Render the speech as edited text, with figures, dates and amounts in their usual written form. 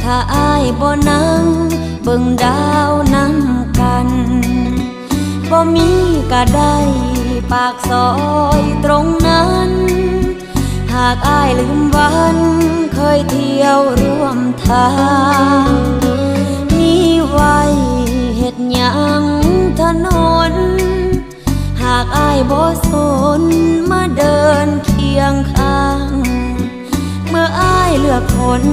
ถ้าอ้ายบ่นั่งเบิ่งดาวนำกันบ่มีก็ได้ปากซอยตรงนั้นหากอ้ายลืมวันเคยเที่ยวร่วมทางมีไว้เฮ็ดหยังถนนหากอ้ายบ่สนมาเดินเคียงข้างเมื่ออ้ายเลือกคน